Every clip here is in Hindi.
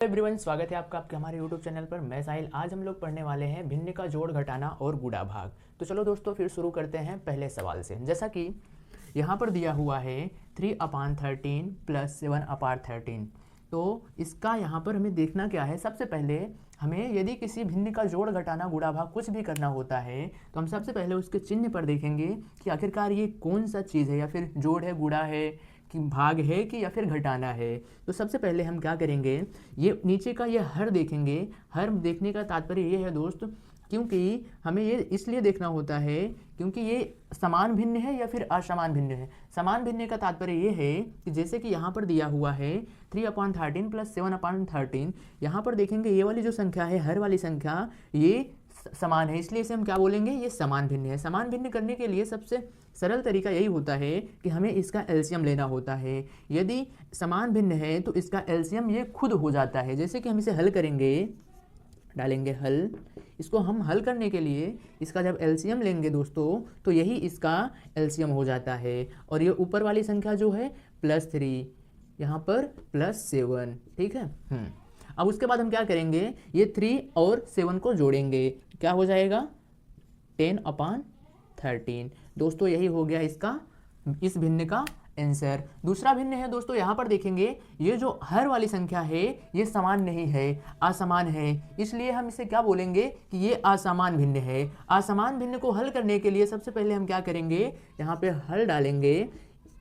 एवरीवन, स्वागत है आपका आपके हमारे YouTube चैनल पर। मैं साहिल। आज हम लोग पढ़ने वाले हैं भिन्न का जोड़, घटाना और गुणा भाग। तो चलो दोस्तों फिर शुरू करते हैं पहले सवाल से। जैसा कि यहाँ पर दिया हुआ है 3/13 प्लस 7/13। तो इसका यहाँ पर हमें देखना क्या है। सबसे पहले हमें यदि किसी भिन्न का जोड़, घटाना, गुणा भाग कुछ भी करना होता है तो हम सबसे पहले उसके चिन्ह पर देखेंगे कि आखिरकार ये कौन सा चीज़ है, या फिर जोड़ है, गुणा है, कि भाग है, कि या फिर घटाना है। तो सबसे पहले हम क्या करेंगे, ये नीचे का ये हर देखेंगे। हर देखने का तात्पर्य ये है दोस्त, क्योंकि हमें ये इसलिए देखना होता है क्योंकि ये समान भिन्न है या फिर असमान भिन्न है। समान भिन्न का तात्पर्य ये है कि जैसे कि यहाँ पर दिया हुआ है 3/13 प्लस 7/13। यहाँ पर देखेंगे ये वाली जो संख्या है, हर वाली संख्या, ये समान है, इसलिए इसे हम क्या बोलेंगे, ये समान भिन्न है। समान भिन्न करने के लिए सबसे सरल तरीका यही होता है कि हमें इसका एलसीएम लेना होता है। यदि समान भिन्न है तो इसका एलसीएम ये खुद हो जाता है। जैसे कि हम इसे हल करेंगे, डालेंगे हल। इसको हम हल करने के लिए इसका जब एलसीएम लेंगे दोस्तों तो यही इसका एलसीएम हो जाता है। और ये ऊपर वाली संख्या जो है +3, यहाँ पर +7, ठीक है। अब उसके बाद हम क्या करेंगे, ये 3 और 7 को जोड़ेंगे, क्या हो जाएगा 10/13। दोस्तों यही हो गया इसका, इस भिन्न का आंसर। दूसरा भिन्न है दोस्तों, यहाँ पर देखेंगे ये जो हर वाली संख्या है ये समान नहीं है, असमान है, इसलिए हम इसे क्या बोलेंगे कि ये असमान भिन्न है। असमान भिन्न को हल करने के लिए सबसे पहले हम क्या करेंगे, यहाँ पे हल डालेंगे,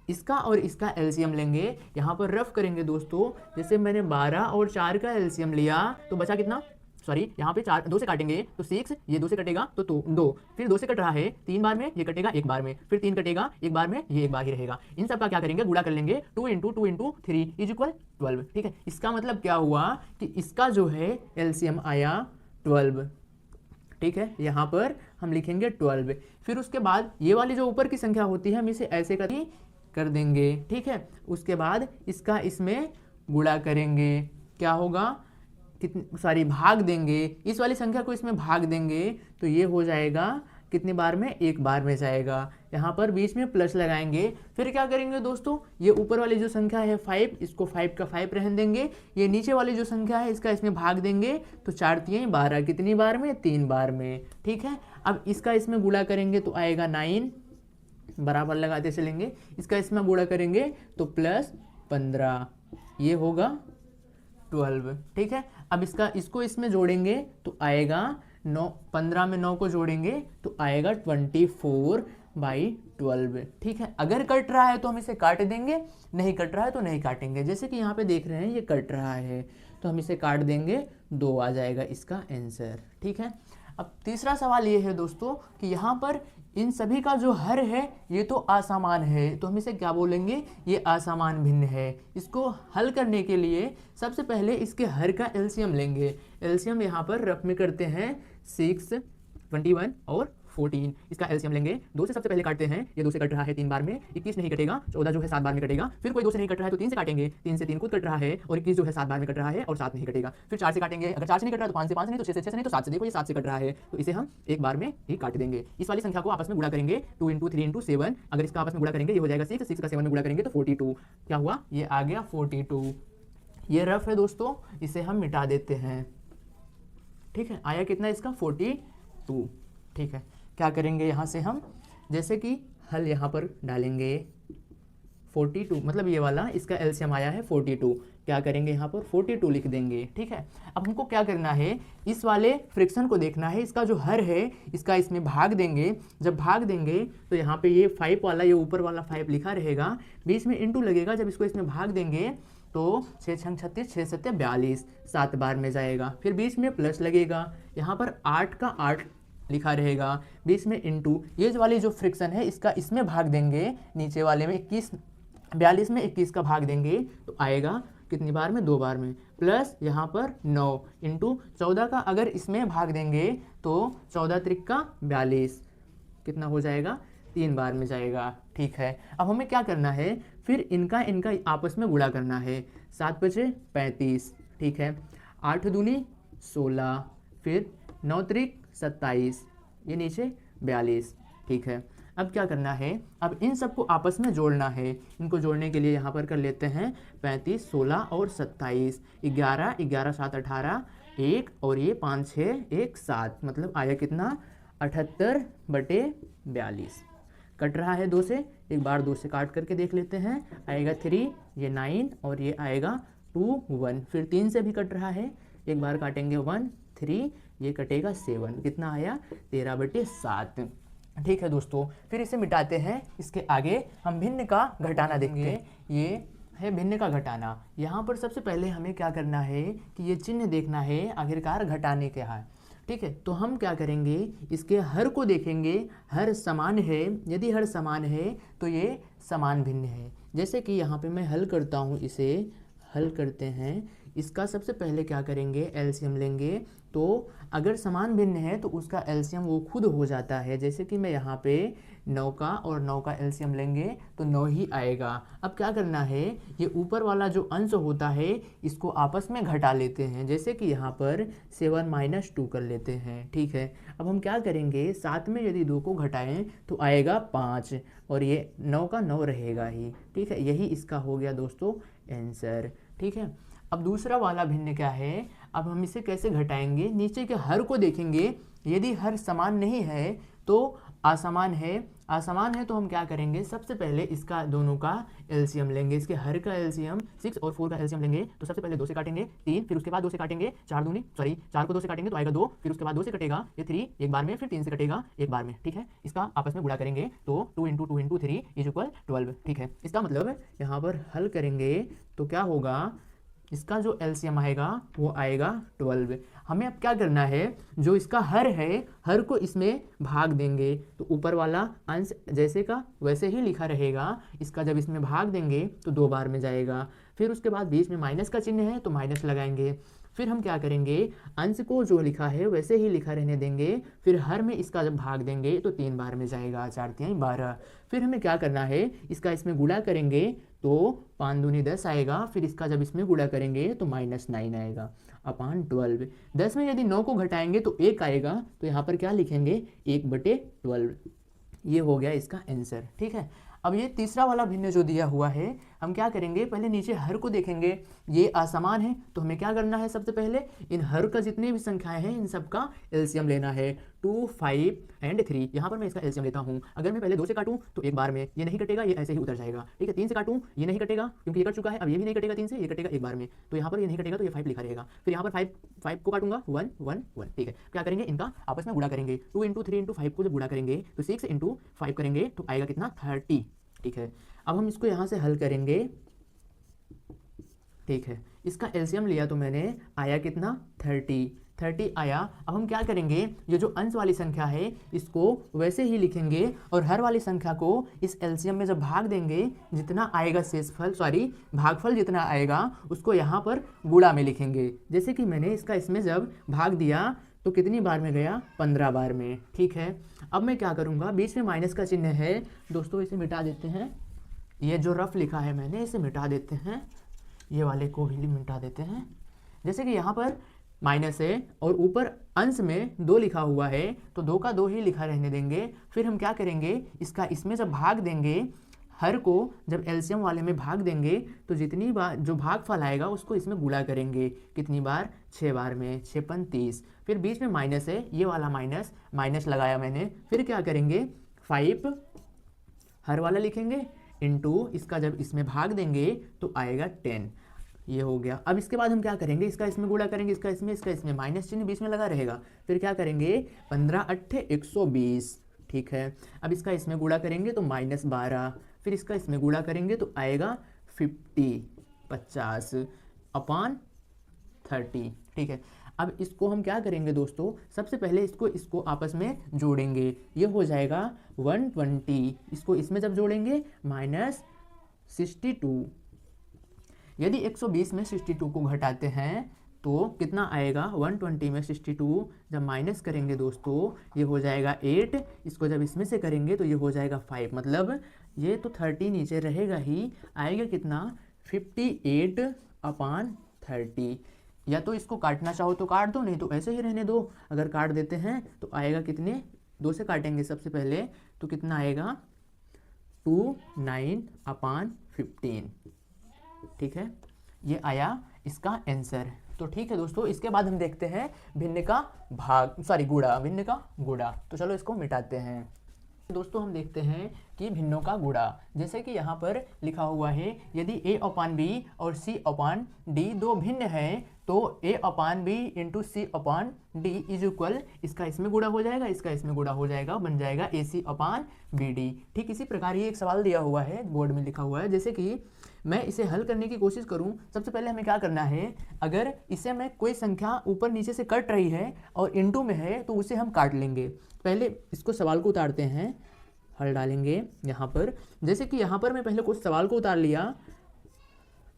इसका और इसका एलसीएम लेंगे। यहाँ पर रफ करेंगे दोस्तों। जैसे मैंने 12 और 4 का एलसीएम लिया तो बचा कितना, सॉरी यहाँ पे 4 2 से काटेंगे तो 6, ये 2 से कटेगा तो 2, फिर 2 से कट रहा है 3 बार में, ये कटेगा 1 बार में, फिर 3 कटेगा 1 बार में, ये 1 बार ही रहेगा। इन सब का क्या करेंगे, गुणा कर लेंगे। 2 × 2 × 3 = 12, ठीक है। इसका मतलब क्या हुआ कि इसका जो है एलसीएम आया 12, ठीक है। यहाँ पर हम लिखेंगे 12। फिर उसके बाद ये वाली जो ऊपर की संख्या होती है हम इसे ऐसे कर देंगे, ठीक है। उसके बाद इसका इसमें गुणा करेंगे, क्या होगा, कितनी भाग देंगे, इस वाली संख्या को इसमें भाग देंगे तो ये हो जाएगा कितनी बार में, 1 बार में जाएगा। यहाँ पर बीच में प्लस लगाएंगे। फिर क्या करेंगे दोस्तों, ये ऊपर वाली जो संख्या है 5, इसको 5 का 5 रहने देंगे। ये नीचे वाली जो संख्या है इसका इसमें भाग देंगे तो 4 × 3 = 12, कितनी बार में, 3 बार में, ठीक है। अब इसका इसमें गुणा करेंगे तो आएगा 9, बराबर लगाते चलेंगे। इसका इसमें गुणा करेंगे तो +15, ये होगा 12, ठीक है। अब इसको इसमें जोड़ेंगे तो आएगा 9, 15 में 9 को जोड़ेंगे तो आएगा 24/12, ठीक है। अगर कट रहा है तो हम इसे काट देंगे, नहीं कट रहा है तो नहीं काटेंगे। जैसे कि यहाँ पे देख रहे हैं ये कट रहा है तो हम इसे काट देंगे, 2 आ जाएगा इसका आंसर, ठीक है। अब तीसरा सवाल ये है दोस्तों कि यहाँ पर इन सभी का जो हर है ये तो असमान है, तो हम इसे क्या बोलेंगे, ये असमान भिन्न है। इसको हल करने के लिए सबसे पहले इसके हर का एलसीएम लेंगे। एलसीएम यहाँ पर रफ में करते हैं 6, 21 और 14। इसका एलसीएम लेंगे। 2 से सबसे पहले काटते हैं, ये 2 से कट रहा है 3 बार में, 21 नहीं कटेगा, 14 जो है 7 बार में कटेगा। फिर कोई 2 से नहीं कट रहा है तो 3 से काटेंगे, 3 से 3 खुद कट रहा है, और 21 जो है 7 बार में कट रहा है और 7 नहीं कटेगा। फिर 4 से काटेंगे, अगर 4 से नहीं कट रहा है तो 5 से, 5 नहीं तो 6 से, 6 नहीं तो 7 से। देखो ये 7 से कट रहा है तो इसे हम 1 बार में ही काट देंगे। इस वाली संख्या को आपस में गुणा करेंगे, 2 × 3 × 7। अगर इसका आपस में गुणा करेंगे ये हो जाएगा 6, 6 का 7 में गुणा करेंगे तो 42। क्या हुआ, ये आ गया 42। ये रफ है दोस्तों, इसे हम मिटा देते हैं, ठीक है। आया कितना इसका, 42, ठीक है। क्या करेंगे यहाँ से हम, जैसे कि हल यहाँ पर डालेंगे 42, मतलब ये वाला इसका एलसीएम आया है 42। क्या करेंगे, यहाँ पर 42 लिख देंगे, ठीक है। अब हमको क्या करना है, इस वाले फ्रैक्शन को देखना है। इसका जो हर है इसका इसमें भाग देंगे। जब भाग देंगे तो यहाँ पे ये 5 वाला, ये ऊपर वाला 5 लिखा रहेगा, बीच में इंटू लगेगा। जब इसको इसमें भाग देंगे तो 6 × 36, 6 × 7 = 42, 7 बार में जाएगा। फिर बीच में प्लस लगेगा, यहाँ पर 8 का 8 लिखा रहेगा, बीच में इंटू, ये वाली जो फ्रिक्शन है इसका इसमें भाग देंगे, नीचे वाले में 21, 42 में 21 का भाग देंगे तो आएगा कितनी बार में, 2 बार में, प्लस यहाँ पर 9 इंटू 14 का अगर इसमें भाग देंगे तो 14 × 3 = 42, कितना हो जाएगा, 3 बार में जाएगा, ठीक है। अब हमें क्या करना है, फिर इनका आपस में गुणा करना है। 7 × 5 = 35, ठीक है। 8 × 2 = 16, फिर 9 × 3 = 27, ये नीचे 42, ठीक है। अब क्या करना है, अब इन सबको आपस में जोड़ना है। इनको जोड़ने के लिए यहाँ पर कर लेते हैं 35, 16 और 27, 11, 11 7 18, 1 और ये 5 6 1 7, मतलब आया कितना 78/42। कट रहा है 2 से, एक बार 2 से काट करके देख लेते हैं। आएगा 3, ये 9 और ये आएगा 2 1। फिर 3 से भी कट रहा है, एक बार काटेंगे 1 3, ये कटेगा 7, कितना आया 13/7। ठीक है दोस्तों, फिर इसे मिटाते हैं। इसके आगे हम भिन्न का घटाना देखेंगे। ये है भिन्न का घटाना। यहाँ पर सबसे पहले हमें क्या करना है कि ये चिन्ह देखना है आखिरकार घटाने के है। ठीक है, तो हम क्या करेंगे, इसके हर को देखेंगे, हर समान है, यदि हर समान है तो ये समान भिन्न है। जैसे कि यहाँ पे मैं हल करता हूँ, इसे हल करते हैं। इसका सबसे पहले क्या करेंगे, एलसीएम लेंगे। तो अगर समान भिन्न है तो उसका एलसीएम वो खुद हो जाता है। जैसे कि मैं यहाँ पे 9 का और 9 का एलसीएम लेंगे तो 9 ही आएगा। अब क्या करना है, ये ऊपर वाला जो अंश होता है इसको आपस में घटा लेते हैं। जैसे कि यहाँ पर 7 - 2 कर लेते हैं। ठीक है, अब हम क्या करेंगे, 7 में यदि 2 को घटाएं तो आएगा 5 और ये 9 का 9 रहेगा ही। ठीक है, यही इसका हो गया दोस्तों आंसर। ठीक है, अब दूसरा वाला भिन्न क्या है, अब हम इसे कैसे घटाएंगे, नीचे के हर को देखेंगे। यदि हर समान नहीं है तो असमान है। असमान है तो हम क्या करेंगे, सबसे पहले इसका दोनों का एलसीएम लेंगे। इसके हर का एलसीएम 6 और 4 का एलसीएम लेंगे। तो सबसे पहले 2 से काटेंगे 3, फिर उसके बाद 2 से काटेंगे 4 को 2 से काटेंगे तो आएगा 2, फिर उसके बाद 2 से कटेगा ये 3 एक बार में, फिर 3 से कटेगा एक बार में। ठीक है, इसका आपस में गुणा करेंगे तो 2 × 2 × 3 = 12। ठीक है, इसका मतलब यहाँ पर हल करेंगे तो क्या होगा, इसका जो एलसीएम आएगा वो आएगा 12। हमें अब क्या करना है, जो इसका हर है, हर को इसमें भाग देंगे। तो ऊपर वाला अंश जैसे का वैसे ही लिखा रहेगा। इसका जब इसमें भाग देंगे तो 2 बार में जाएगा। फिर उसके बाद बीच में माइनस का चिन्ह है तो माइनस लगाएंगे। फिर हम क्या करेंगे, अंश को जो लिखा है वैसे ही लिखा रहने देंगे। फिर हर में इसका जब भाग देंगे तो 3 बार में जाएगा, 4 × 3 = 12। फिर हमें क्या करना है, इसका इसमें गुणा करेंगे तो 5 दूनी 10 आएगा। फिर इसका जब इसमें गुणा करेंगे तो -9 आएगा अपॉन 12। 10 में यदि 9 को घटाएंगे तो 1 आएगा। तो यहाँ पर क्या लिखेंगे, 1/12। ये हो गया इसका आंसर। ठीक है, अब ये तीसरा वाला भिन्न जो दिया हुआ है, हम क्या करेंगे, पहले नीचे हर को देखेंगे। ये असमान है तो हमें क्या करना है, सबसे पहले इन हर का जितने भी संख्याएं हैं इन सब का एलसीएम लेना है। 2 5 और 3, यहाँ पर मैं इसका एलसीएम लेता हूँ। अगर मैं पहले 2 से काटूं तो एक बार में ये नहीं कटेगा, ये ऐसे ही उतर जाएगा। ठीक है, 3 से काटूं ये नहीं कटेगा क्योंकि ये कट चुका है। अब ये भी नहीं कटेगा 3 से, ये कटेगा एक बार में। तो यहाँ पर ये नहीं कटेगा तो ये 5 लिखा रहेगा। फिर यहाँ पर 5 को काटूंगा 1 1 1। ठीक है, क्या करेंगे, इनका आपस में गुणा करेंगे। 2 × 3 × 5 को जब गुणा करेंगे तो 6 × 5 करेंगे तो आएगा कितना 30। ठीक है, अब हम इसको यहाँ से हल करेंगे। ठीक है, इसका एलसीएम लिया तो मैंने, आया कितना 30 आया। अब हम क्या करेंगे, ये जो अंश वाली संख्या है इसको वैसे ही लिखेंगे और हर वाली संख्या को इस एलसीएम में जब भाग देंगे, जितना आएगा भागफल जितना आएगा उसको यहाँ पर गुणा में लिखेंगे। जैसे कि मैंने इसका इसमें जब भाग दिया तो कितनी बार में गया, 15 बार में। ठीक है, अब मैं क्या करूँगा, बीच में माइनस का चिन्ह है दोस्तों, इसे मिटा देते हैं। ये जो रफ लिखा है मैंने इसे मिटा देते हैं, ये वाले को भी मिटा देते हैं। जैसे कि यहाँ पर माइनस है और ऊपर अंश में 2 लिखा हुआ है तो 2 का 2 ही लिखा रहने देंगे। फिर हम क्या करेंगे, इसका इसमें जब भाग देंगे, हर को जब एलसीएम वाले में भाग देंगे तो जितनी बार जो भागफल आएगा उसको इसमें गुणा करेंगे। कितनी बार, 6 बार में, 6 × 30। फिर बीच में माइनस है, ये वाला माइनस लगाया मैंने। फिर क्या करेंगे, 5 हर वाला लिखेंगे इंटू इसका जब इसमें भाग देंगे तो आएगा 10। ये हो गया। अब इसके बाद हम क्या करेंगे, इसका इसमें गुणा करेंगे, इसका इसमें माइनस चिन्ह बीच में लगा रहेगा। फिर क्या करेंगे, 15 × 8 = 120। ठीक है, अब इसका इसमें गुणा करेंगे तो -12। फिर इसका इसमें गुणा करेंगे तो आएगा 50 अपॉन 30। ठीक है, अब इसको हम क्या करेंगे दोस्तों, सबसे पहले इसको आपस में जोड़ेंगे। ये हो जाएगा 120। इसको इसमें जब जोड़ेंगे -62। यदि 120 में 62 को घटाते हैं तो कितना आएगा, 120 में 62 जब माइनस करेंगे दोस्तों ये हो जाएगा 8। इसको जब इसमें से करेंगे तो ये हो जाएगा 5। मतलब ये तो 30 नीचे रहेगा ही, आएगा कितना 58/30। या तो इसको काटना चाहो तो काट दो, नहीं तो ऐसे ही रहने दो। अगर काट देते हैं तो आएगा कितने 2 से काटेंगे सबसे पहले तो कितना आएगा 29/15। ठीक है, ये आया इसका आंसर। तो ठीक है दोस्तों, इसके बाद हम देखते हैं भिन्न का भाग, सॉरी गुणा, भिन्न का गुणा। तो चलो इसको मिटाते हैं। दोस्तों हम देखते हैं कि भिन्नों का गुणा, जैसे कि यहाँ पर लिखा हुआ है यदि a/b और c/d दो भिन्न हैं तो a/b into c/d is equal, इसका इसमें गुणा हो जाएगा, इसका इसमें गुणा हो जाएगा, बन जाएगा ac/bd। ठीक इसी प्रकार ये एक सवाल दिया हुआ है, बोर्ड में लिखा हुआ है। जैसे कि मैं इसे हल करने की कोशिश करूं, सबसे पहले हमें क्या करना है, अगर इसे मैं कोई संख्या ऊपर नीचे से कट रही है और इनटू में है तो उसे हम काट लेंगे। पहले इसको सवाल को उतारते हैं, हल डालेंगे यहाँ पर। जैसे कि यहाँ पर मैं पहले कुछ सवाल को उतार लिया,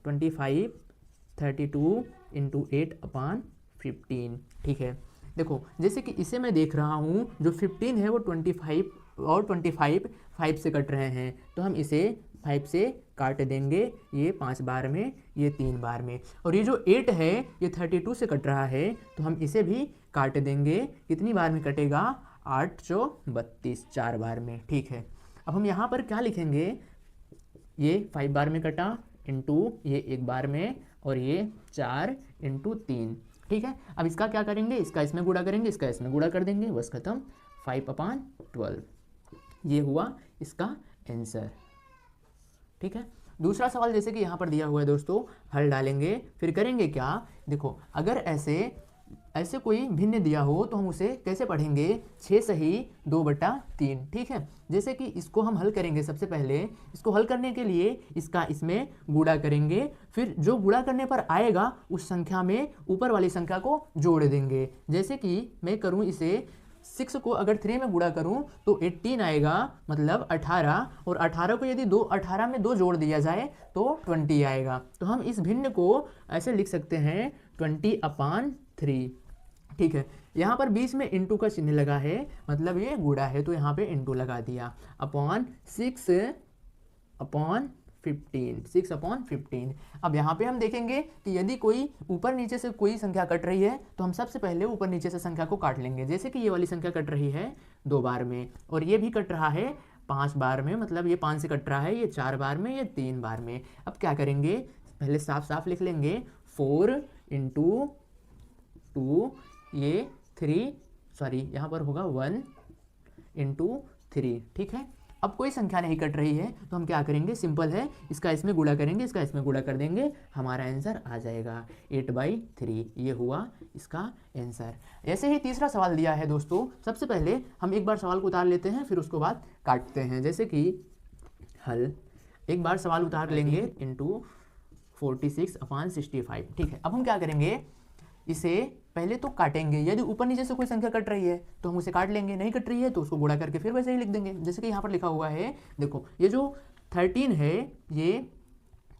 25/32 इंटू 8/15। ठीक है, देखो जैसे कि इसे मैं देख रहा हूँ, जो 15 है वो 25 और 25 5 से कट रहे हैं, तो हम इसे 5 से काट देंगे, ये 5 बार में, ये 3 बार में। और ये जो 8 है ये 32 से कट रहा है, तो हम इसे भी काट देंगे, कितनी बार में कटेगा, 8 × 32, 4 बार में। ठीक है, अब हम यहाँ पर क्या लिखेंगे, ये 5 बार में कटा, इंटू ये 1 बार में, और ये 4 × 3। ठीक है, अब इसका क्या करेंगे, इसका इसमें गुणा करेंगे, इसका इसमें गुणा कर देंगे, बस खत्म, 5/12। ये हुआ इसका आंसर। ठीक है, दूसरा सवाल जैसे कि यहाँ पर दिया हुआ है दोस्तों, हल डालेंगे, फिर करेंगे क्या, देखो अगर ऐसे कोई भिन्न दिया हो तो हम उसे कैसे पढ़ेंगे, 6 सही 2/3। ठीक है, जैसे कि इसको हम हल करेंगे, सबसे पहले इसको हल करने के लिए इसका इसमें गुणा करेंगे, फिर जो गुणा करने पर आएगा उस संख्या में ऊपर वाली संख्या को जोड़ देंगे। जैसे कि मैं करूं इसे 6 को अगर 3 में गुणा करूं तो 18 आएगा, मतलब 18, और 18 को यदि 18 में 2 जोड़ दिया जाए तो 20 आएगा। तो हम इस भिन्न को ऐसे लिख सकते हैं 20/3। ठीक है, यहाँ पर बीच में इंटू का चिन्ह लगा है, मतलब ये गुणा है, तो यहाँ पे इंटू लगा दिया, अपॉन 6/15। अब यहाँ पे हम देखेंगे कि यदि कोई ऊपर नीचे से कोई संख्या कट रही है तो हम सबसे पहले ऊपर नीचे से संख्या को काट लेंगे। जैसे कि ये वाली संख्या कट रही है 2 बार में, और ये भी कट रहा है 5 बार में, मतलब ये 5 से कट रहा है, ये 4 बार में, ये 3 बार में। अब क्या करेंगे, पहले साफ साफ लिख लेंगे, 4 × 2, ये 3, सॉरी यहाँ पर होगा 1 × 3। ठीक है, अब कोई संख्या नहीं कट रही है तो हम क्या करेंगे, सिंपल है, इसका इसमें गुणा करेंगे, इसका इसमें गुणा कर देंगे, हमारा आंसर आ जाएगा 8/3। ये हुआ इसका आंसर। ऐसे ही तीसरा सवाल दिया है दोस्तों, सबसे पहले हम एक बार सवाल को उतार लेते हैं, फिर उसको बाद काटते हैं। जैसे कि हल, एक बार सवाल उतार लेंगे, इंटू 46/65। ठीक है, अब हम क्या करेंगे, इसे पहले तो काटेंगे, यदि ऊपर नीचे से कोई संख्या कट रही है तो हम उसे काट लेंगे, नहीं कट रही है तो उसको गुणा करके फिर वैसे ही लिख देंगे। जैसे कि यहाँ पर लिखा हुआ है, देखो ये जो 13 है ये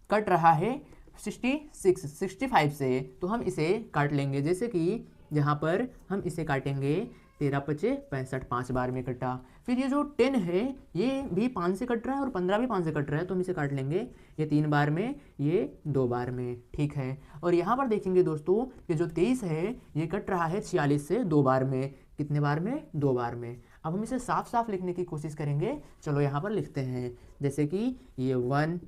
कट रहा है 65 से, तो हम इसे काट लेंगे। जैसे कि यहाँ पर हम इसे काटेंगे, 13×5 = 65, 5 बार में कटा। फिर ये जो 10 है ये भी 5 से कट रहा है और 15 भी 5 से कट रहा है, तो हम इसे काट लेंगे, ये 3 बार में, ये 2 बार में। ठीक है, और यहाँ पर देखेंगे दोस्तों, ये जो 23 है ये कट रहा है 46 से 2 बार में, कितने बार में, 2 बार में। अब हम इसे साफ साफ लिखने की कोशिश करेंगे, चलो यहाँ पर लिखते हैं। जैसे कि ये 1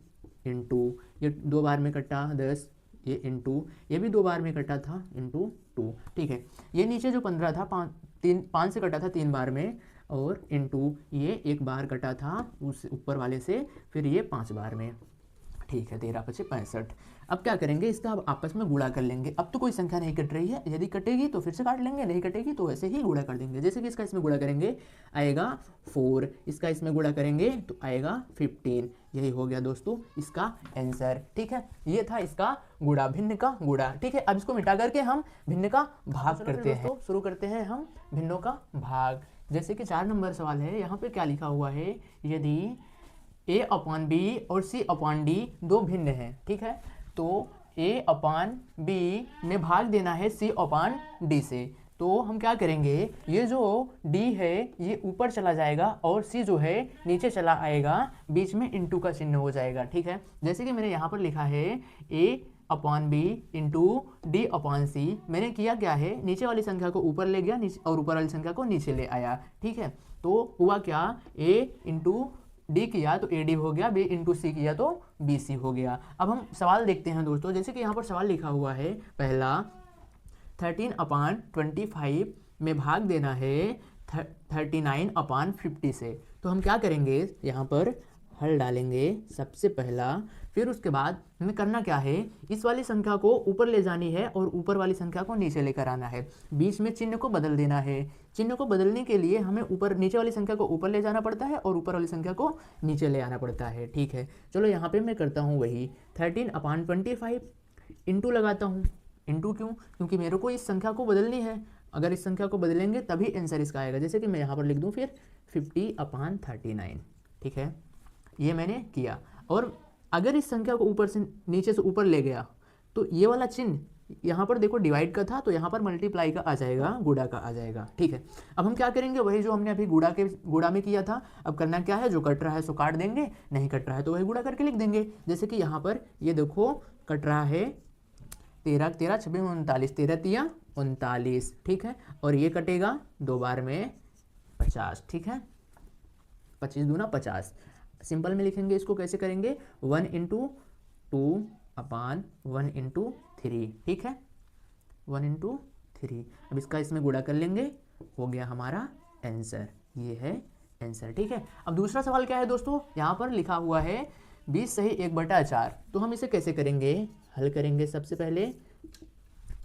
× ये 2 बार में कटा 10, ये इंटू, ये भी 2 बार में कटा था, इंटू 2। ठीक है, ये नीचे जो 15 था 5 से कटा था 3 बार में, और इंटू ये 1 बार कटा था उस ऊपर वाले से, फिर ये 5 बार में। ठीक है, 13×5 = 65। अब क्या करेंगे, इसका अब आपस में गुणा कर लेंगे। अब तो कोई संख्या नहीं कट रही है, यदि कटेगी तो फिर से काट लेंगे, नहीं कटेगी तो ऐसे ही गुणा कर देंगे। जैसे कि इसका इसमें गुणा करेंगे आएगा 4, इसका इसमें गुणा करेंगे तो आएगा 15। यही हो गया दोस्तों इसका आंसर। ठीक है, ये था इसका गुणा, भिन्न का गुणा। ठीक है, अब इसको मिटा करके हम भिन्न का भाग करते हैं। शुरू करते हैं हम भिन्नों का भाग। जैसे कि 4 नंबर सवाल है, यहाँ पे क्या लिखा हुआ है, यदि a/b और c/d दो भिन्न हैं। ठीक है, तो a/b में भाग देना है c/d से, तो हम क्या करेंगे, ये जो d है ये ऊपर चला जाएगा और c जो है नीचे चला आएगा, बीच में इंटू का चिन्ह हो जाएगा। ठीक है, जैसे कि मैंने यहाँ पर लिखा है a upon B into D upon C. मैंने किया क्या है, नीचे वाली संख्या को ऊपर ले गया और ऊपर वाली संख्या को नीचे ले आया। ठीक है, तो हुआ क्या, ए इंटू डी किया तो ए डी हो गया, बी इंटू सी किया तो बी सी हो गया। अब हम सवाल देखते हैं दोस्तों, जैसे कि यहाँ पर सवाल लिखा हुआ है, पहला 13/25 में भाग देना है 39/50 से। तो हम क्या करेंगे, यहाँ पर हल डालेंगे सबसे पहला, फिर उसके बाद हमें करना क्या है, इस वाली संख्या को ऊपर ले जानी है और ऊपर वाली संख्या को नीचे लेकर आना है। बीच में चिन्ह को बदल देना है। चिन्ह को बदलने के लिए हमें ऊपर नीचे वाली संख्या को ऊपर ले जाना पड़ता है और ऊपर वाली संख्या को नीचे ले आना पड़ता है। ठीक है, चलो यहाँ पे मैं करता हूँ वही 13/25 इंटू लगाता हूँ। इंटू क्यों, क्योंकि मेरे को इस संख्या को बदलनी है। अगर इस संख्या को बदलेंगे तभी आंसर इसका आएगा। जैसे कि मैं यहाँ पर लिख दूँ फिर 50/39। ठीक है, ये मैंने किया। और अगर इस संख्या को ऊपर से नीचे से ऊपर ले गया तो ये वाला चिन्ह यहाँ पर देखो डिवाइड का था, तो यहाँ पर मल्टीप्लाई का आ जाएगा, गुणा का आ जाएगा। ठीक है, अब हम क्या करेंगे, वही जो हमने अभी गुणा में किया था। अब करना क्या है, जो कट रहा है सो काट देंगे, नहीं कट रहा है तो वही गुणा करके लिख देंगे। जैसे कि यहाँ पर ये देखो कट रहा है 13 13 26 39, 13 तिया 39। ठीक है, और ये कटेगा 2 बार में 50। ठीक है, 25 दूना 50। सिंपल में लिखेंगे इसको, कैसे करेंगे, 1 इंटू 2/1 इंटू 3। ठीक है, 1 इंटू 3। अब इसका इसमें गुणा कर लेंगे, हो गया हमारा आंसर। ये है आंसर। ठीक है, अब दूसरा सवाल क्या है दोस्तों, यहाँ पर लिखा हुआ है 20 सही 1/4। तो हम इसे कैसे करेंगे, हल करेंगे। सबसे पहले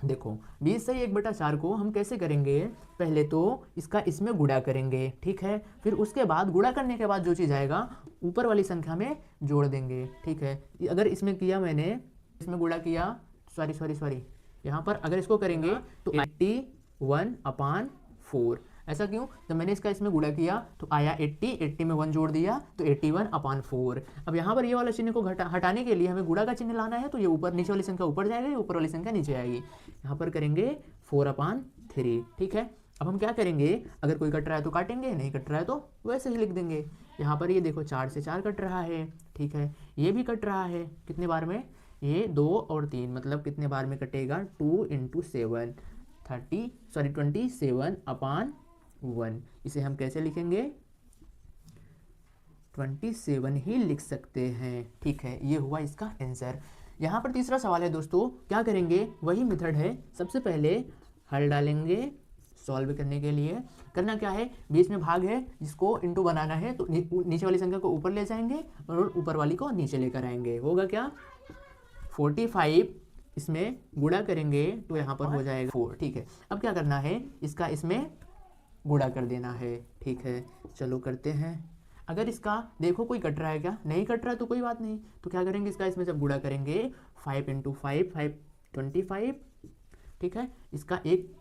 देखो 20 सही 1/4 को हम कैसे करेंगे, पहले तो इसका इसमें गुणा करेंगे। ठीक है, फिर उसके बाद गुणा करने के बाद जो चीज़ आएगा ऊपर वाली संख्या में जोड़ देंगे। ठीक है, अगर इसमें किया मैंने, इसमें गुणा किया, सॉरी यहाँ पर अगर इसको करेंगे तो 81/4। ऐसा क्यों, जब मैंने इसका इसमें गुणा किया तो आया 80 में 1 जोड़ दिया तो 81/4। अब यहाँ पर ये वाला चिन्ह को हटाने के लिए हमें गुणा का चिन्ह लाना है, तो ये ऊपर नीचे वाली संख्या ऊपर जाएगी, ऊपर वाली संख्या नीचे आएगी। यहाँ पर करेंगे 4/3। ठीक है, अब हम क्या करेंगे, अगर कोई कट रहा है तो काटेंगे, नहीं कट रहा है तो वैसे ही लिख देंगे। यहाँ पर ये देखो 4 से 4 कट रहा है। ठीक है, ये भी कट रहा है, कितने बार में, ये 2 और 3, मतलब कितने बार में कटेगा, 2 इंटू 7 27/1। इसे हम कैसे लिखेंगे, 27 ही लिख सकते हैं। ठीक है, ये हुआ इसका आंसर। यहाँ पर तीसरा सवाल है दोस्तों, क्या करेंगे, वही मेथड है। सबसे पहले हल डालेंगे सॉल्व करने के लिए। करना क्या है, बीच में भाग है जिसको इंटू बनाना है, तो नीचे वाली संख्या को ऊपर ले जाएंगे और ऊपर वाली को नीचे लेकर आएंगे। होगा क्या, 45 इसमें गुणा करेंगे तो यहाँ पर हो जाएगा 4। ठीक है, अब क्या करना है, इसका इसमें गुणा कर देना है। ठीक है, चलो करते हैं। अगर इसका देखो कोई कट रहा है क्या, नहीं कट रहा है तो कोई बात नहीं, तो क्या करेंगे, इसका इसमें जब गुणा करेंगे 5 इंटू 5 25। ठीक है, इसका एक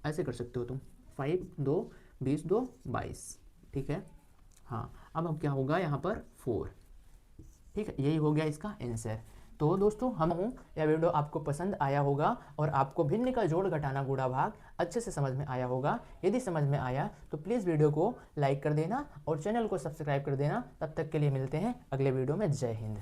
ऐसे कर सकते हो तुम, 5 2 20 2 22। ठीक है, हाँ, अब क्या होगा यहाँ पर 4। ठीक है, यही हो गया इसका आंसर। तो दोस्तों यह वीडियो आपको पसंद आया होगा और आपको भिन्न का जोड़ घटाना गुणा भाग अच्छे से समझ में आया होगा। यदि समझ में आया तो प्लीज़ वीडियो को लाइक कर देना और चैनल को सब्सक्राइब कर देना। तब तक के लिए मिलते हैं अगले वीडियो में। जय हिंद।